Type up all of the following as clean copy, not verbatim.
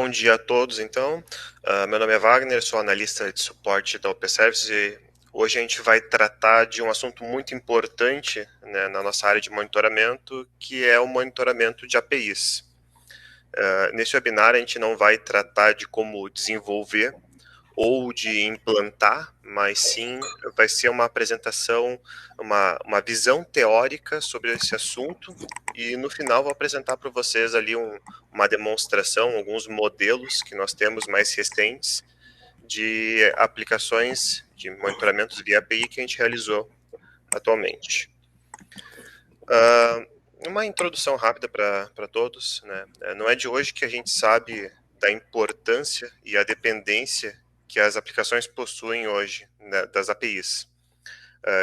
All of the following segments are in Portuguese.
Bom dia a todos, então. Meu nome é Wagner, sou analista de suporte da OP Services e hoje a gente vai tratar de um assunto muito importante, né, na nossa área de monitoramento, que é o monitoramento de APIs. Nesse webinar a gente não vai tratar de como desenvolver ou de implantar, mas sim vai ser uma apresentação, uma visão teórica sobre esse assunto, e no final vou apresentar para vocês ali uma demonstração, alguns modelos que nós temos mais recentes de aplicações de monitoramentos via API que a gente realizou atualmente. Uma introdução rápida para todos, né? Não é de hoje que a gente sabe da importância e a dependência que as aplicações possuem hoje, né, das APIs,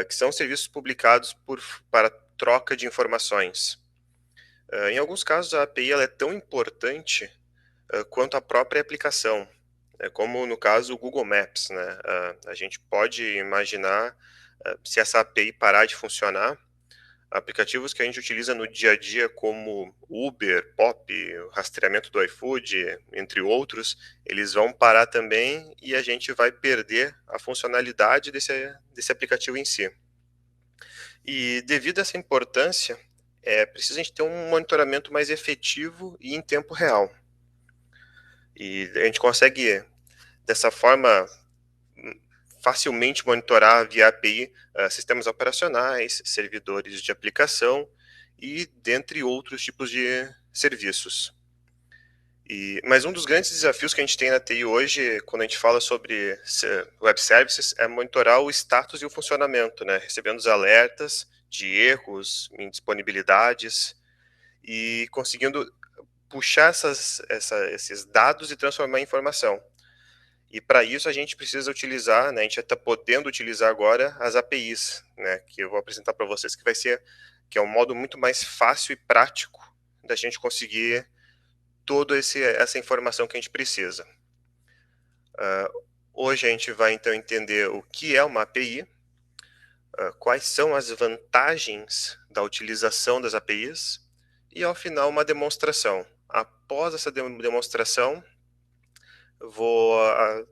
que são serviços publicados para troca de informações. Em alguns casos, a API ela é tão importante quanto a própria aplicação, como no caso o Google Maps, né? A gente pode imaginar se essa API parar de funcionar, aplicativos que a gente utiliza no dia a dia, como Uber, Pop, o rastreamento do iFood, entre outros, eles vão parar também e a gente vai perder a funcionalidade desse aplicativo em si. E devido a essa importância, é preciso a gente ter um monitoramento mais efetivo e em tempo real. E a gente consegue, dessa forma, facilmente monitorar via API sistemas operacionais, servidores de aplicação e dentre outros tipos de serviços. Mas um dos grandes desafios que a gente tem na TI hoje, quando a gente fala sobre web services, é monitorar o status e o funcionamento, né? Recebendo os alertas de erros, indisponibilidades e conseguindo puxar esses dados e transformar em informação. E para isso a gente precisa utilizar, né, a gente já está podendo utilizar agora as APIs, né, que eu vou apresentar para vocês, que é um modo muito mais fácil e prático da gente conseguir toda essa informação que a gente precisa. Hoje a gente vai então entender o que é uma API, quais são as vantagens da utilização das APIs e ao final uma demonstração. Após essa demonstração, vou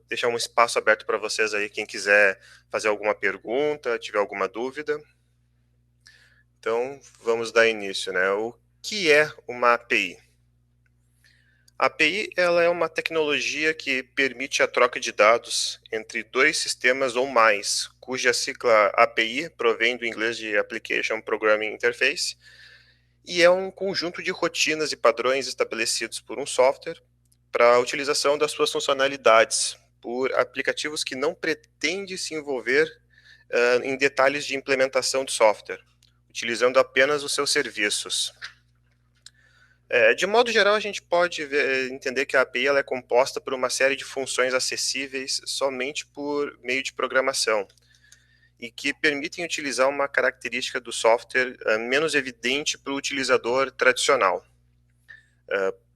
deixar um espaço aberto para vocês aí, quem quiser fazer alguma pergunta, tiver alguma dúvida. Então, vamos dar início, né? O que é uma API? A API ela é uma tecnologia que permite a troca de dados entre dois sistemas ou mais, cuja sigla API provém do inglês de Application Programming Interface, e é um conjunto de rotinas e padrões estabelecidos por um software para a utilização das suas funcionalidades por aplicativos que não pretendem se envolver em detalhes de implementação do software, utilizando apenas os seus serviços. De modo geral, a gente pode entender que a API ela é composta por uma série de funções acessíveis somente por meio de programação e que permitem utilizar uma característica do software menos evidente para o utilizador tradicional.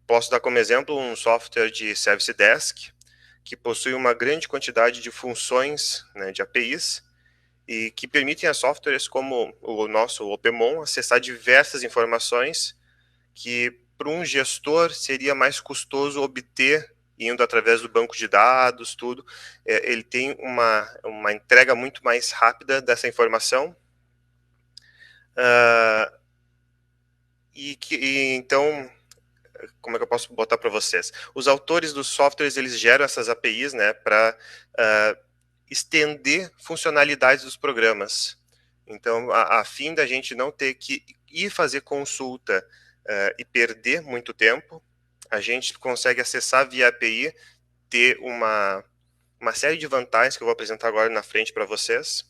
Posso dar como exemplo um software de Service Desk, que possui uma grande quantidade de funções, né, de APIs, e que permitem a softwares como o nosso Opemon acessar diversas informações que para um gestor seria mais custoso obter indo através do banco de dados, tudo. Ele tem uma entrega muito mais rápida dessa informação. Então, como é que eu posso botar para vocês? Os autores dos softwares, eles geram essas APIs, né, para estender funcionalidades dos programas. Então, a fim da gente não ter que ir fazer consulta e perder muito tempo, a gente consegue acessar via API, ter uma série de vantagens que eu vou apresentar agora na frente para vocês,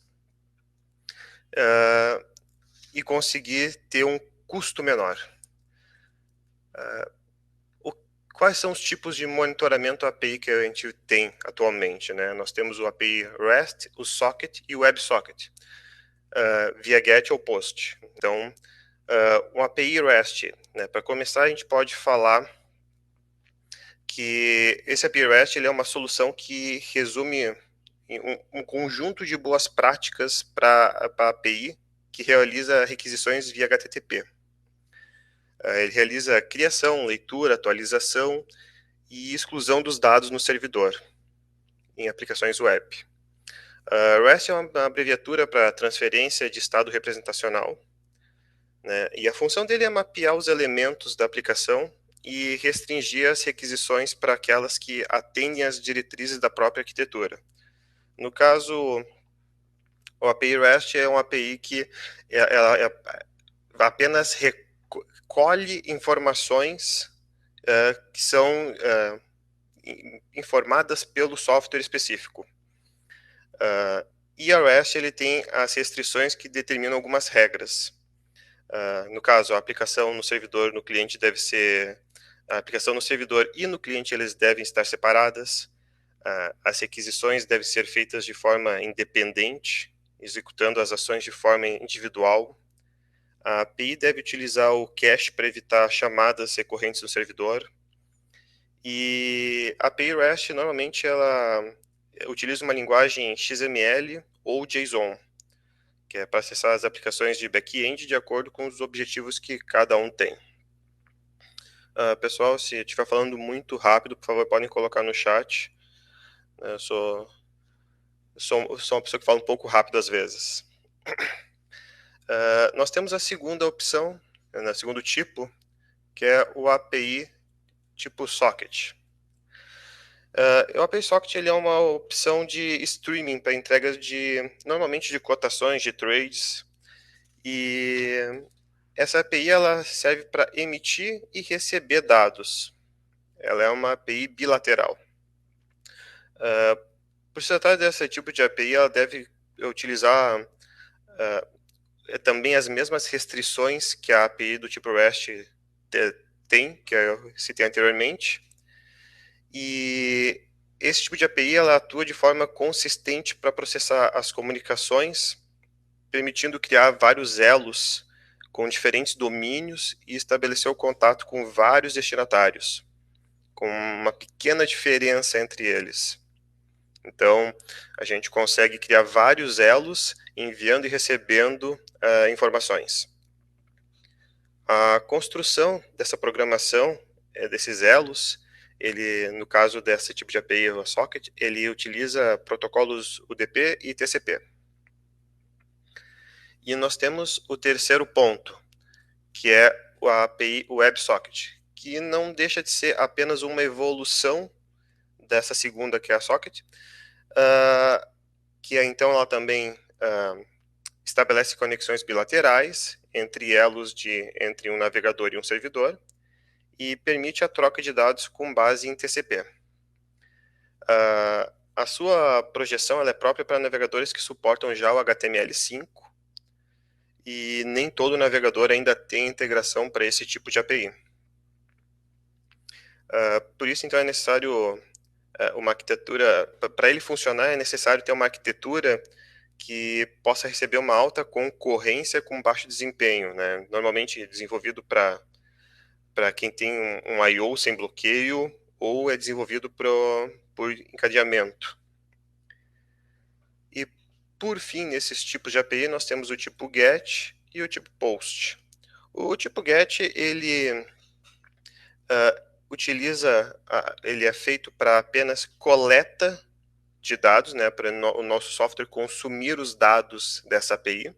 e conseguir ter um custo menor. Quais são os tipos de monitoramento API que a gente tem atualmente, né? Nós temos o API REST, o Socket e o WebSocket, via GET ou POST. Então, o API REST, né, para começar, a gente pode falar que esse API REST ele é uma solução que resume um conjunto de boas práticas para a API que realiza requisições via HTTP. Ele realiza criação, leitura, atualização e exclusão dos dados no servidor, em aplicações web. REST é uma abreviatura para transferência de estado representacional, né? E a função dele é mapear os elementos da aplicação e restringir as requisições para aquelas que atendem às diretrizes da própria arquitetura. No caso, o API REST é uma API que ela apenas recolhe informações que são informadas pelo software específico. E a REST ele tem as restrições que determinam algumas regras. No caso, a aplicação no servidor, no cliente deve ser... A aplicação no servidor e no cliente eles devem estar separadas. As requisições devem ser feitas de forma independente, executando as ações de forma individual. A API deve utilizar o cache para evitar chamadas recorrentes no servidor. E a API REST, normalmente, ela utiliza uma linguagem XML ou JSON, que é para acessar as aplicações de back-end de acordo com os objetivos que cada um tem. Pessoal, se estiver falando muito rápido, por favor, podem colocar no chat. Eu sou uma pessoa que fala um pouco rápido às vezes. Nós temos a segunda opção, o segundo tipo, que é o API tipo socket. O API socket ele é uma opção de streaming para entrega normalmente de cotações, de trades, e essa API ela serve para emitir e receber dados. Ela é uma API bilateral. Por se tratar desse tipo de API, ela deve utilizar também as mesmas restrições que a API do tipo REST tem, que eu citei anteriormente. E esse tipo de API ela atua de forma consistente para processar as comunicações, permitindo criar vários elos com diferentes domínios e estabelecer o contato com vários destinatários, com uma pequena diferença entre eles. Então, a gente consegue criar vários elos enviando e recebendo informações. A construção dessa programação, desses elos, no caso desse tipo de API ou socket, ele utiliza protocolos UDP e TCP. E nós temos o terceiro ponto, que é a API WebSocket, que não deixa de ser apenas uma evolução dessa segunda, que é a socket, que então ela também estabelece conexões bilaterais entre elos entre um navegador e um servidor e permite a troca de dados com base em TCP. A sua projeção ela é própria para navegadores que suportam já o HTML5 e nem todo navegador ainda tem integração para esse tipo de API. Por isso, então, é necessário uma arquitetura, para ele funcionar, é necessário ter uma arquitetura que possa receber uma alta concorrência com baixo desempenho, né? Normalmente desenvolvido para quem tem um I/O sem bloqueio ou é desenvolvido por encadeamento. E, por fim, nesses tipos de API, nós temos o tipo GET e o tipo POST. O tipo GET, ele ele é feito para apenas coleta de dados, né, para o nosso software consumir os dados dessa API.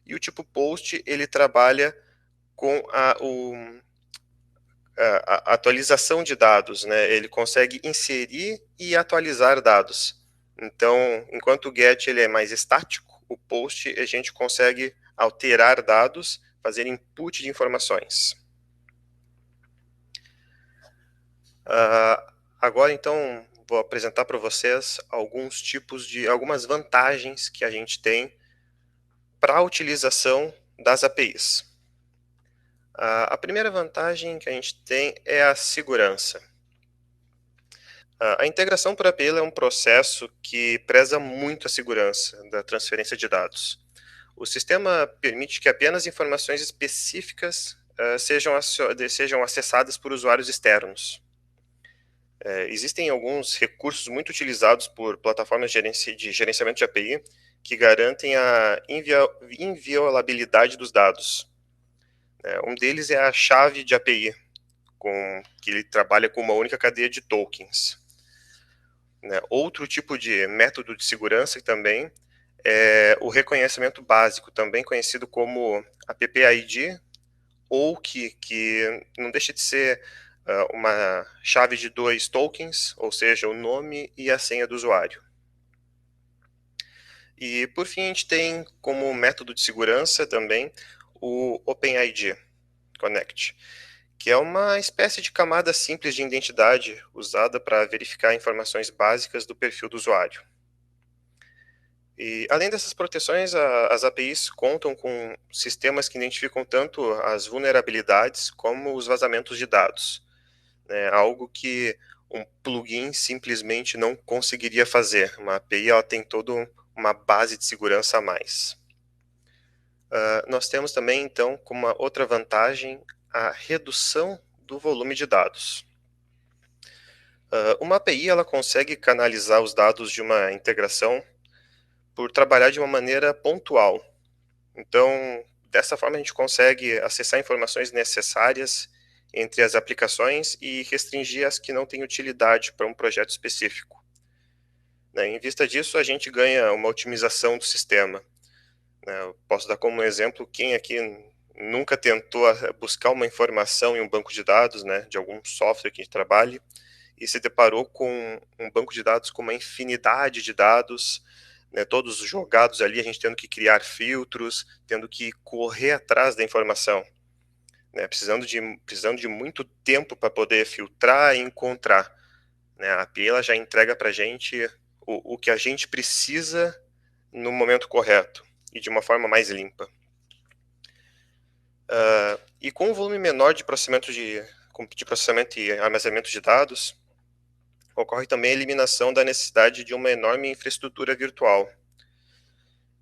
E o tipo POST, ele trabalha com a atualização de dados, né? Ele consegue inserir e atualizar dados. Então, enquanto o GET ele é mais estático, o POST a gente consegue alterar dados, fazer input de informações. Agora, então, vou apresentar para vocês algumas vantagens que a gente tem para a utilização das APIs. A primeira vantagem que a gente tem é a segurança. A integração por API é um processo que preza muito a segurança da transferência de dados. O sistema permite que apenas informações específicas sejam acessadas por usuários externos. Existem alguns recursos muito utilizados por plataformas de gerenciamento de API que garantem a inviolabilidade dos dados. Um deles é a chave de API, que ele trabalha com uma única cadeia de tokens. Né? Outro tipo de método de segurança também é o reconhecimento básico, também conhecido como APP-ID, ou que não deixa de ser uma chave de 2 tokens, ou seja, o nome e a senha do usuário. E, por fim, a gente tem como método de segurança também o OpenID Connect, que é uma espécie de camada simples de identidade usada para verificar informações básicas do perfil do usuário. E, além dessas proteções, as APIs contam com sistemas que identificam tanto as vulnerabilidades como os vazamentos de dados, né? Algo que um plugin simplesmente não conseguiria fazer. Uma API ela tem toda uma base de segurança a mais. Nós temos também, então, como uma outra vantagem, a redução do volume de dados. Uma API ela consegue canalizar os dados de uma integração por trabalhar de uma maneira pontual. Então, dessa forma, a gente consegue acessar informações necessárias entre as aplicações e restringir as que não têm utilidade para um projeto específico. Né? Em vista disso, a gente ganha uma otimização do sistema. Né? Eu posso dar como exemplo quem aqui nunca tentou buscar uma informação em um banco de dados, né, de algum software que trabalhe, e se deparou com um banco de dados com uma infinidade de dados, né, todos jogados ali, a gente tendo que criar filtros, tendo que correr atrás da informação, né, precisando de muito tempo para poder filtrar e encontrar. Né, a API ela já entrega para a gente o que a gente precisa no momento correto e de uma forma mais limpa. E com um volume menor de processamento e armazenamento de dados, ocorre também a eliminação da necessidade de uma enorme infraestrutura virtual.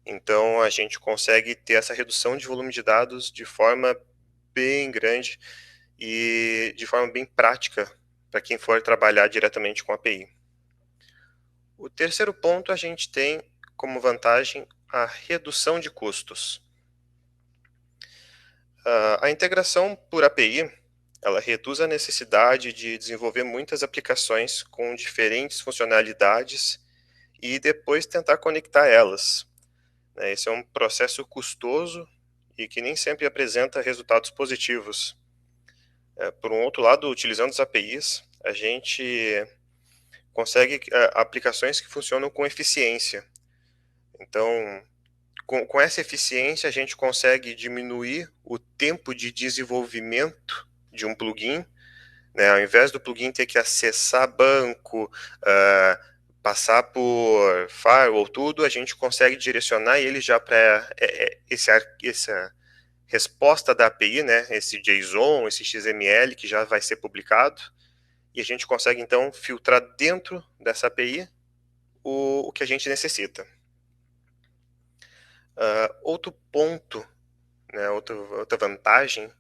Então, a gente consegue ter essa redução de volume de dados de forma bem grande e de forma bem prática para quem for trabalhar diretamente com a API. O terceiro ponto, a gente tem como vantagem a redução de custos. A integração por API, ela reduz a necessidade de desenvolver muitas aplicações com diferentes funcionalidades e depois tentar conectar elas. Esse é um processo custoso e que nem sempre apresenta resultados positivos. Por um outro lado, utilizando as APIs, a gente consegue aplicações que funcionam com eficiência. Então, com essa eficiência, a gente consegue diminuir o tempo de desenvolvimento de um plugin, né? Ao invés do plugin ter que acessar banco, passar por firewall, tudo, a gente consegue direcionar ele já para essa resposta da API, né? Esse JSON, esse XML que já vai ser publicado, e a gente consegue, então, filtrar dentro dessa API o que a gente necessita. Outro ponto, né, outra vantagem,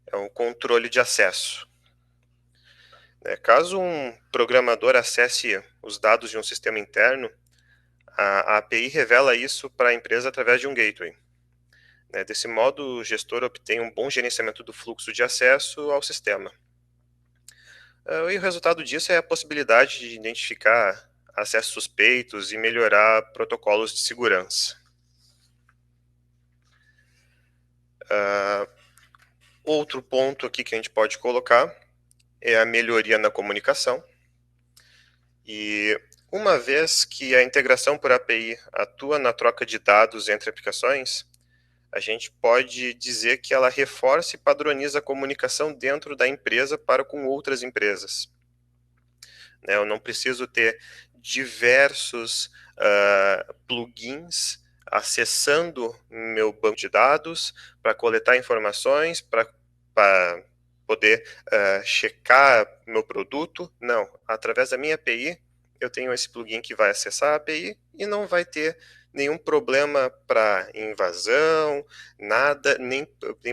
é o controle de acesso. Caso um programador acesse os dados de um sistema interno, a API revela isso para a empresa através de um gateway. Desse modo, o gestor obtém um bom gerenciamento do fluxo de acesso ao sistema. E o resultado disso é a possibilidade de identificar acessos suspeitos e melhorar protocolos de segurança. Outro ponto aqui que a gente pode colocar é a melhoria na comunicação. E uma vez que a integração por API atua na troca de dados entre aplicações, a gente pode dizer que ela reforça e padroniza a comunicação dentro da empresa para com outras empresas. Eu não preciso ter diversos plugins acessando meu banco de dados para coletar informações, para poder checar meu produto. Não, através da minha API, eu tenho esse plugin que vai acessar a API e não vai ter nenhum problema para invasão, nada, nem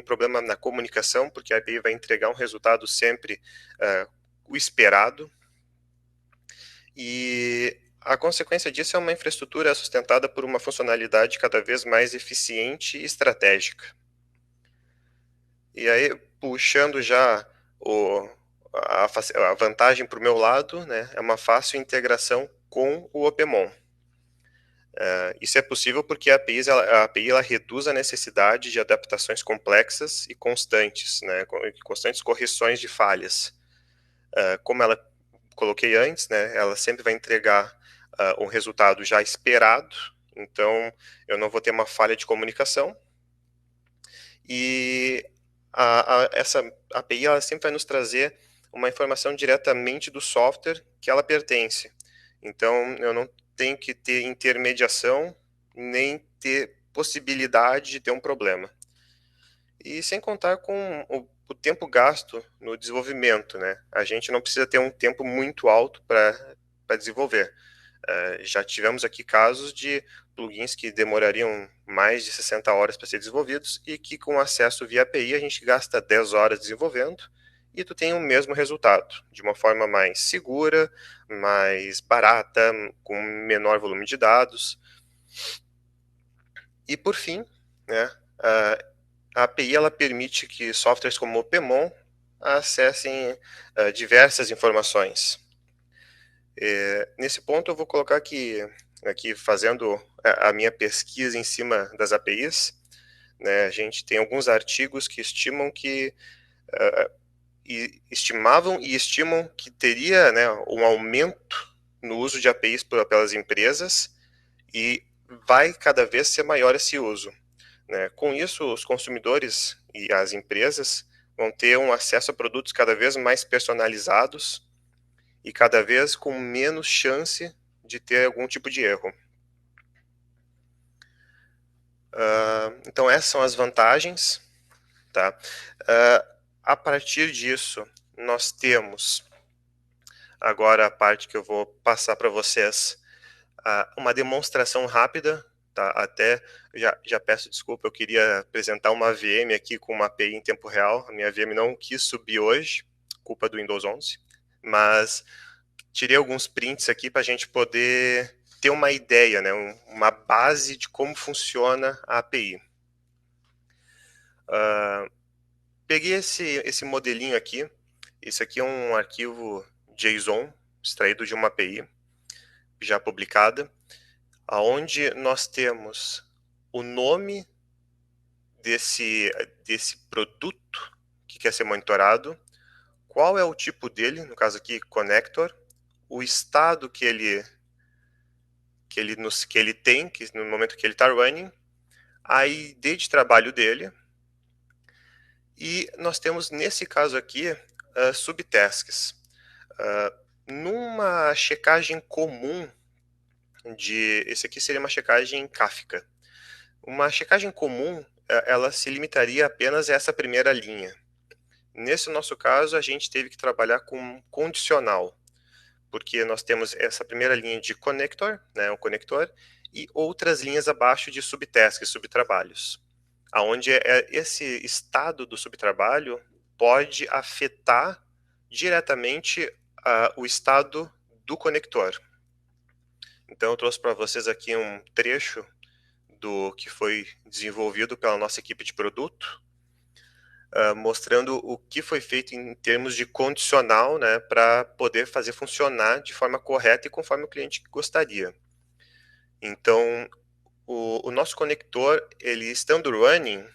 problema na comunicação, porque a API vai entregar um resultado sempre o esperado. E a consequência disso é uma infraestrutura sustentada por uma funcionalidade cada vez mais eficiente e estratégica. E aí, puxando já o, a vantagem para o meu lado, né, é uma fácil integração com o OPMON. Isso é possível porque a API ela reduz a necessidade de adaptações complexas e constantes, né, constantes correções de falhas. Como ela coloquei antes, né, ela sempre vai entregar um resultado já esperado, então eu não vou ter uma falha de comunicação. E essa API ela sempre vai nos trazer uma informação diretamente do software que ela pertence. Então eu não tenho que ter intermediação nem ter possibilidade de ter um problema. E sem contar com o tempo gasto no desenvolvimento, né? A gente não precisa ter um tempo muito alto para desenvolver. Já tivemos aqui casos de plugins que demorariam mais de 60 horas para ser desenvolvidos e que com acesso via API a gente gasta 10 horas desenvolvendo e tu tem o mesmo resultado, de uma forma mais segura, mais barata, com menor volume de dados. E por fim, né, a API ela permite que softwares como o PMON acessem diversas informações. Nesse ponto eu vou colocar aqui fazendo a minha pesquisa em cima das APIs, né, a gente tem alguns artigos que estimam que estimavam e estimam que teria, né, um aumento no uso de APIs pelas empresas e vai cada vez ser maior esse uso, né? Com isso, os consumidores e as empresas vão ter um acesso a produtos cada vez mais personalizados e cada vez com menos chance de ter algum tipo de erro. Então essas são as vantagens, tá? A partir disso, nós temos agora a parte que eu vou passar para vocês, uma demonstração rápida, tá? Até já peço desculpa, eu queria apresentar uma VM aqui com uma API em tempo real, a minha VM não quis subir hoje, culpa do Windows 11, mas tirei alguns prints aqui para a gente poder ter uma ideia, né, uma base de como funciona a API. Peguei esse modelinho aqui, esse aqui é um arquivo JSON extraído de uma API já publicada, aonde nós temos o nome desse produto que quer ser monitorado, qual é o tipo dele, no caso aqui connector, o estado que ele tem, que no momento que ele está running, a ID de trabalho dele, e nós temos nesse caso aqui subtasks. Numa checagem comum esse aqui seria uma checagem Kafka. Uma checagem comum, ela se limitaria apenas a essa primeira linha. Nesse nosso caso, a gente teve que trabalhar com condicional, porque nós temos essa primeira linha de connector, né, o conector, e outras linhas abaixo de subtasks, subtrabalhos, aonde esse estado do subtrabalho pode afetar diretamente o estado do conector. Então eu trouxe para vocês aqui um trecho do que foi desenvolvido pela nossa equipe de produto, mostrando o que foi feito em termos de condicional, né, para poder fazer funcionar de forma correta e conforme o cliente gostaria. Então, o nosso conector, ele estando running,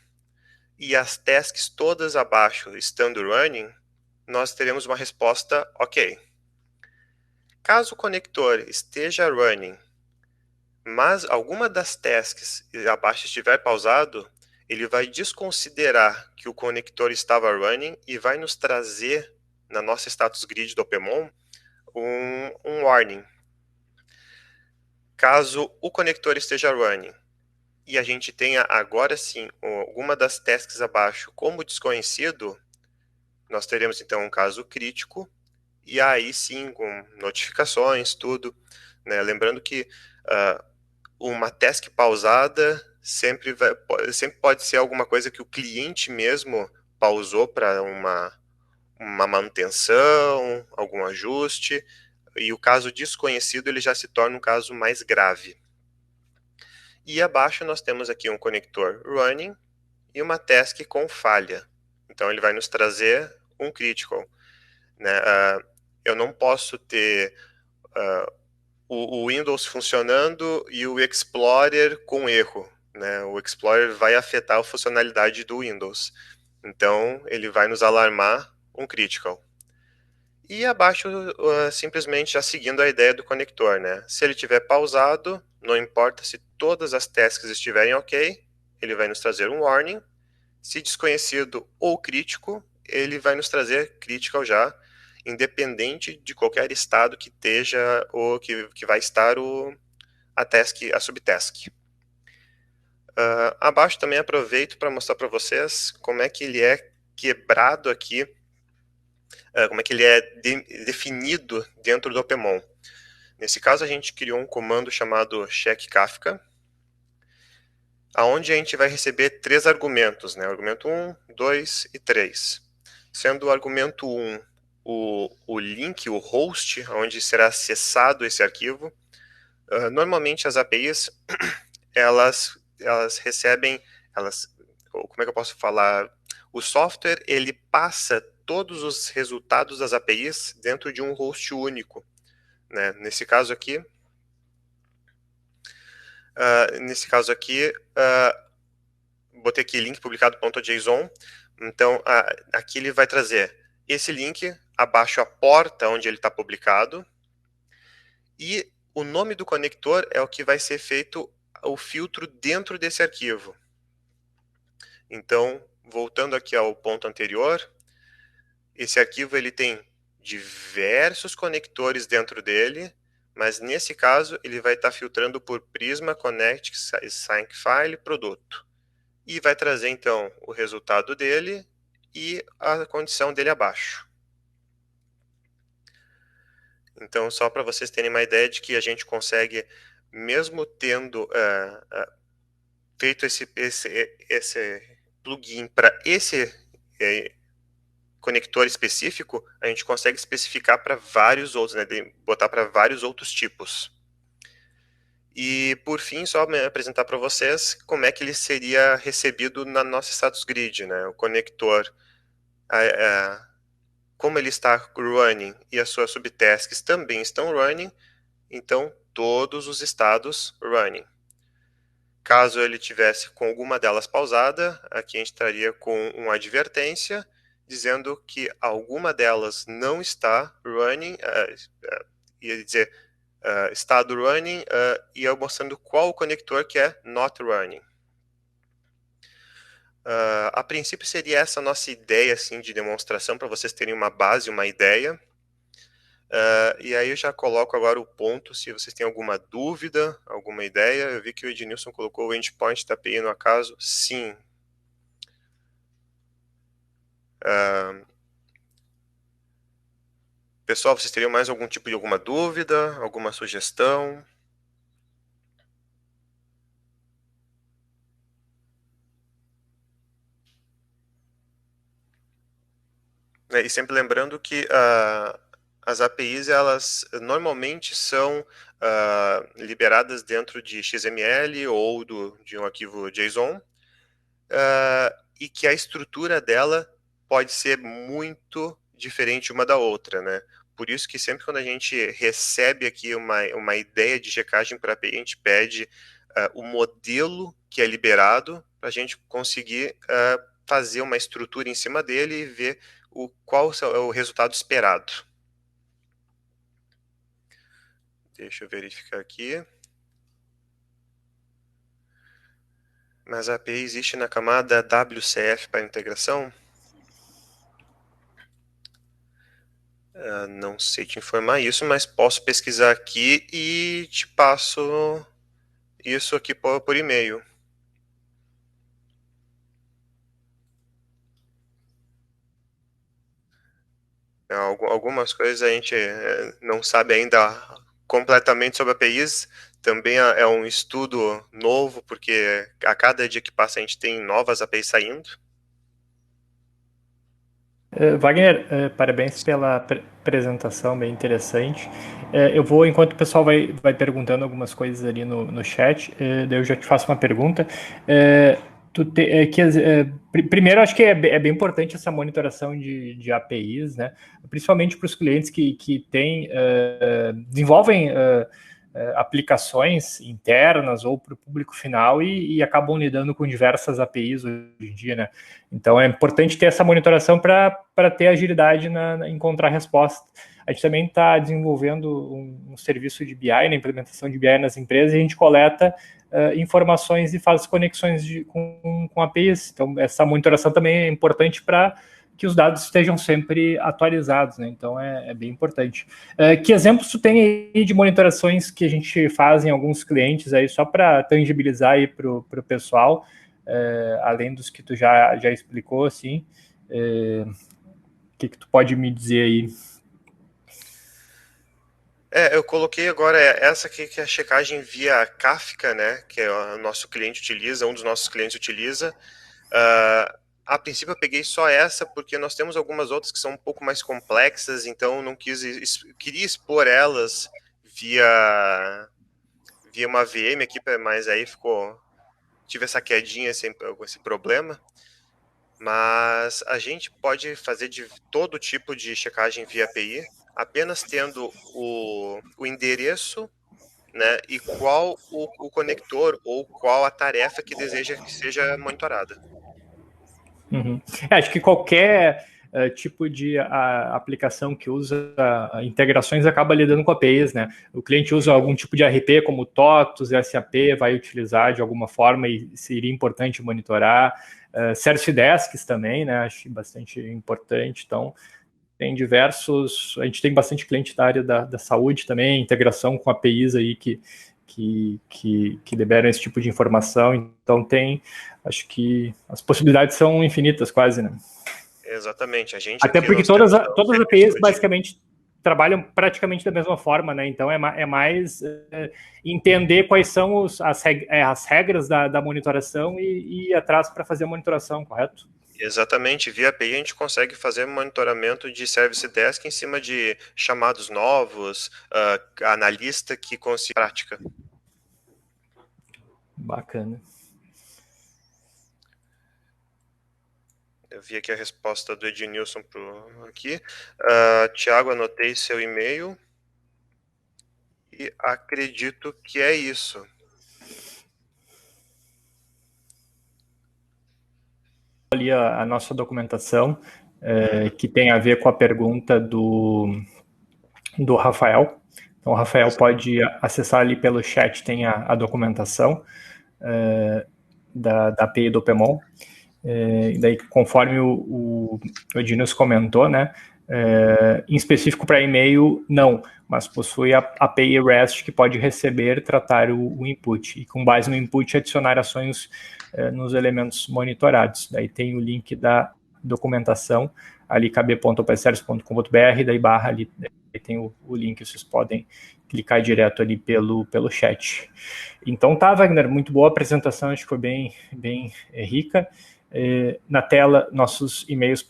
e as tasks todas abaixo estando running, nós teremos uma resposta ok. Caso o conector esteja running, mas alguma das tasks abaixo estiver pausado, ele vai desconsiderar que o conector estava running e vai nos trazer, na nossa status grid do OPMON, um warning. Caso o conector esteja running e a gente tenha agora sim alguma das tasks abaixo como desconhecido, nós teremos então um caso crítico e aí sim com notificações, tudo, né? Lembrando que uma task pausada sempre pode ser alguma coisa que o cliente mesmo pausou para uma manutenção, algum ajuste, e o caso desconhecido ele já se torna um caso mais grave. E abaixo nós temos aqui um conector running e uma task com falha. Então ele vai nos trazer um critical, né? Eu não posso ter o Windows funcionando e o Explorer com erro, né? O Explorer vai afetar a funcionalidade do Windows. Então, ele vai nos alarmar um critical. E abaixo, simplesmente já seguindo a ideia do conector, né? Se ele tiver pausado, não importa se todas as tasks estiverem ok, ele vai nos trazer um warning. Se desconhecido ou crítico, ele vai nos trazer critical já, independente de qualquer estado que esteja ou que vai estar a task, a subtask. Abaixo também aproveito para mostrar para vocês como é que ele é quebrado aqui, como é que ele é definido dentro do Opemon. Nesse caso, a gente criou um comando chamado check Kafka, aonde a gente vai receber 3 argumentos, né? Argumento 1, 2 e 3. Sendo o argumento 1 o link, o host, onde será acessado esse arquivo. Normalmente as APIs, elas recebem, como é que eu posso falar? O software, ele passa todos os resultados das APIs dentro de um host único, né? Nesse caso aqui, botei aqui link publicado.json. Então, aqui ele vai trazer esse link, abaixo a porta onde ele está publicado, e o nome do conector é o que vai ser feito o filtro dentro desse arquivo. Então, voltando aqui ao ponto anterior, esse arquivo ele tem diversos conectores dentro dele, mas nesse caso ele vai estar filtrando por Prisma, Connect, Sync File, Produto. E vai trazer então o resultado dele e a condição dele abaixo. Então, só para vocês terem uma ideia de que a gente consegue, mesmo tendo feito esse plugin para esse conector específico, a gente consegue especificar para vários outros, né, botar para vários outros tipos. E, por fim, só me apresentar para vocês como é que ele seria recebido na nossa status grid, né? O conector, como ele está running e as suas subtasks também estão running, então todos os estados running. Caso ele tivesse com alguma delas pausada, aqui a gente estaria com uma advertência dizendo que alguma delas não está running, ia dizer estado running, e eu mostrando qual o conector que é not running. A princípio seria essa a nossa ideia assim, de demonstração, para vocês terem uma base, uma ideia. E aí eu já coloco agora o ponto, se vocês têm alguma dúvida, alguma ideia. Eu vi que o Ednilson colocou o endpoint da API no acaso. Sim. Pessoal, vocês teriam mais algum tipo de alguma dúvida, alguma sugestão? E sempre lembrando que as APIs, elas normalmente são liberadas dentro de XML ou de um arquivo JSON, e que a estrutura dela pode ser muito diferente uma da outra, né? Por isso que sempre quando a gente recebe aqui uma ideia de checagem para API, a gente pede o modelo que é liberado para a gente conseguir fazer uma estrutura em cima dele e ver qual é o resultado esperado. Deixa eu verificar aqui. Mas a API existe na camada WCF para integração? Não sei te informar isso, mas posso pesquisar aqui e te passo isso aqui por e-mail. Algumas coisas a gente não sabe ainda completamente sobre APIs. Também é um estudo novo, porque a cada dia que passa a gente tem novas APIs saindo. Wagner, parabéns pela apresentação, bem interessante. Eu vou, enquanto o pessoal vai perguntando algumas coisas ali no chat, daí eu já te faço uma pergunta. Primeiro, acho que é bem importante essa monitoração de APIs, né? Principalmente para os clientes que desenvolvem aplicações internas ou para o público final e acabam lidando com diversas APIs hoje em dia, né? Então é importante ter essa monitoração para ter agilidade na encontrar resposta. A gente também está desenvolvendo um serviço de BI, na implementação de BI nas empresas, e a gente coleta informações e faz conexões com APIs. Então, essa monitoração também é importante para que os dados estejam sempre atualizados, né? Então, é bem importante. Que exemplos tu tem aí de monitorações que a gente faz em alguns clientes aí, só para tangibilizar aí para o pessoal, além dos que tu já explicou, assim, o que tu pode me dizer aí? Eu coloquei agora essa aqui, que é a checagem via Kafka, né, que o nosso cliente utiliza, um dos nossos clientes utiliza. A princípio eu peguei só essa, porque nós temos algumas outras que são um pouco mais complexas, então não queria expor elas via uma VM aqui, mas aí tive essa quedinha, esse problema. Mas a gente pode fazer de todo tipo de checagem via API, apenas tendo o endereço, né, e qual o conector ou qual a tarefa que deseja que seja monitorada. Uhum. Acho que qualquer tipo de aplicação que usa integrações acaba lidando com APIs, né? O cliente usa algum tipo de RP, como TOTOS, SAP, vai utilizar de alguma forma e seria importante monitorar. Service Desks também, né? Acho bastante importante. Então, tem diversos... A gente tem bastante cliente da área da saúde também, integração com APIs aí que liberam esse tipo de informação. Então, acho que as possibilidades são infinitas quase, né? Exatamente. Até porque todas as APIs basicamente trabalham praticamente da mesma forma, né? Então é mais entender quais são as regras da monitoração e ir atrás para fazer a monitoração, correto? Exatamente, via API a gente consegue fazer monitoramento de Service Desk em cima de chamados novos, analista que consiga prática. Bacana. Eu vi aqui a resposta do Ednilson aqui. Tiago, anotei seu e-mail e acredito que é isso. Ali a nossa documentação, que tem a ver com a pergunta do Rafael. Então, o Rafael pode acessar ali pelo chat, tem a documentação da API do Opemon. E daí, conforme o Ednilson comentou, né, em específico para e-mail, não, mas possui a API REST que pode receber e tratar o input, e com base no input adicionar ações nos elementos monitorados. Daí tem o link da documentação, ali kb.opservice.com.br, daí barra ali, daí tem o link, vocês podem clicar direto ali pelo chat. Então tá, Wagner, muito boa a apresentação, acho que foi bem rica. Na tela, nossos e-mails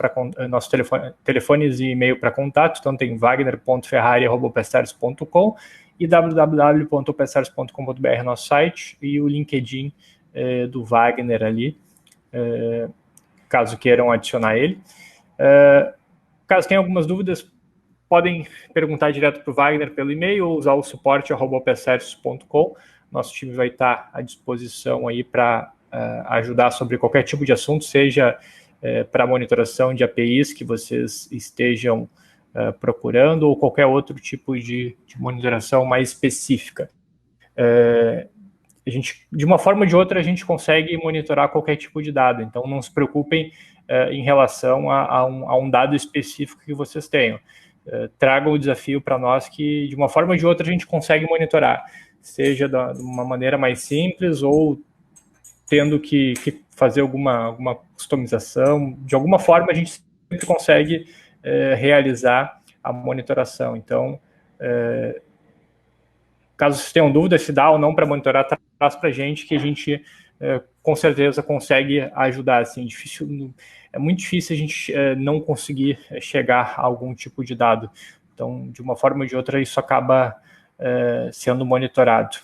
nossos telefones e e-mail para contato, então tem wagner.ferrari@opservice.com e www.opservice.com.br, nosso site, e o LinkedIn do Wagner ali, caso queiram adicionar ele. Caso tenham algumas dúvidas, podem perguntar direto para o Wagner pelo e-mail ou usar o suporte@opservice.com. Nosso time vai estar à disposição aí para ajudar sobre qualquer tipo de assunto, seja para monitoração de APIs que vocês estejam procurando ou qualquer outro tipo de monitoração mais específica. A gente, de uma forma ou de outra, a gente consegue monitorar qualquer tipo de dado, então não se preocupem em relação a um dado específico que vocês tenham. Tragam o desafio para nós que, de uma forma ou de outra, a gente consegue monitorar, seja de uma maneira mais simples ou tendo que fazer alguma customização. De alguma forma, a gente sempre consegue realizar a monitoração. Então, caso vocês tenham dúvidas se dá ou não para monitorar, traz para a gente que a gente com certeza consegue ajudar. Assim, é muito difícil a gente não conseguir chegar a algum tipo de dado. Então, de uma forma ou de outra, isso acaba sendo monitorado.